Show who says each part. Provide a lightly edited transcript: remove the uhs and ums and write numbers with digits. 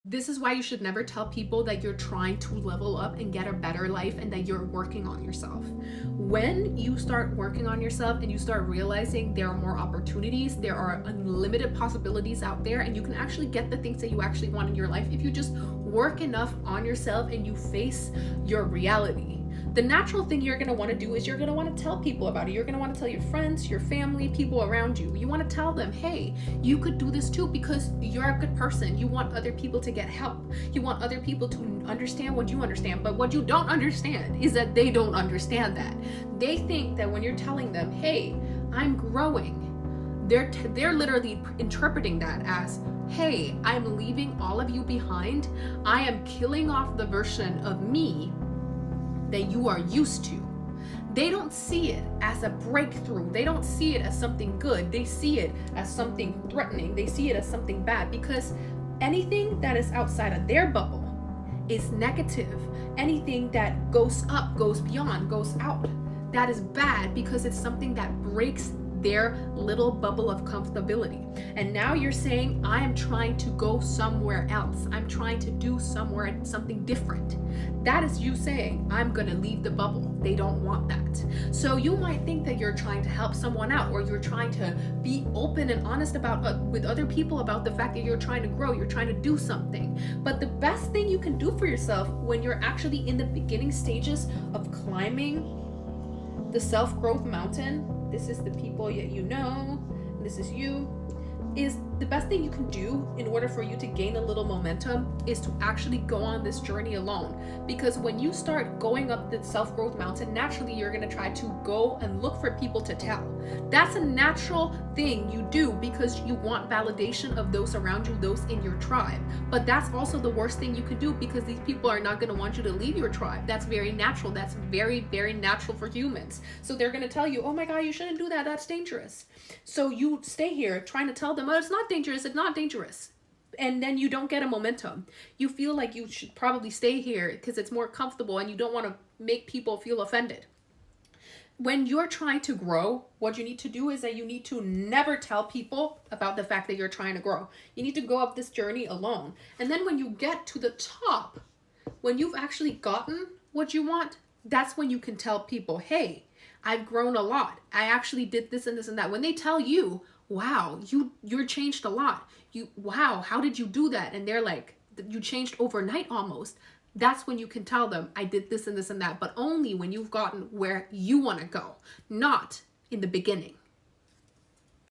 Speaker 1: This is why you should never tell people that you're trying to level up and get a better life and that you're working on yourself. When you start working on yourself and you start realizing there are more opportunities, there are unlimited possibilities out there, and you can actually get the things that you actually want in your life if you just work enough on yourself and you face your reality. The natural thing you're going to want to do is you're going to want to tell people about it. You're going to want to tell your friends, your family, people around you. You want to tell them, hey, you could do this too, because you're a good person. You want other people to get help. You want other people to understand what you understand. But what you don't understand is that they don't understand that. They think that when you're telling them, hey, I'm growing, they're literally interpreting that as, hey, I'm leaving all of you behind. I am killing off the version of me that you are used to. They don't see it as a breakthrough. They don't see it as something good. They see it as something threatening. They see it as something bad, because anything that is outside of their bubble is negative. Anything that goes up, goes beyond, goes out, that is bad, because it's something that breaks their little bubble of comfortability. And now you're saying, I am trying to go somewhere else. I'm trying to do something different. That is you saying, I'm gonna leave the bubble. They don't want that. So you might think that you're trying to help someone out, or you're trying to be open and honest about with other people about the fact that you're trying to grow, you're trying to do something. But the best thing you can do for yourself when you're actually in the beginning stages of climbing the self-growth mountain, this is the people that you know, this is you, is the best thing you can do in order for you to gain a little momentum is to actually go on this journey alone. Because when you start going up the self-growth mountain, naturally you're going to try to go and look for people to tell. That's a natural thing you do because you want validation of those around you, those in your tribe. But that's also the worst thing you can do, because these people are not going to want you to leave your tribe. That's very natural. That's very, very natural for humans. So they're going to tell you, oh my God, you shouldn't do that. That's dangerous. So you stay here trying to tell them, oh, it's not dangerous. It's not dangerous. And then you don't get a momentum. You feel like you should probably stay here because it's more comfortable and you don't want to make people feel offended. When you're trying to grow, what you need to do is that you need to never tell people about the fact that you're trying to grow. You need to go up this journey alone. And then when you get to the top, when you've actually gotten what you want, that's when you can tell people, hey, I've grown a lot. I actually did this and this and that. When they tell you, wow, you're changed a lot. Wow, how did you do that? And they're like, you changed overnight almost. That's when you can tell them, I did this and this and that, but only when you've gotten where you want to go, not in the beginning.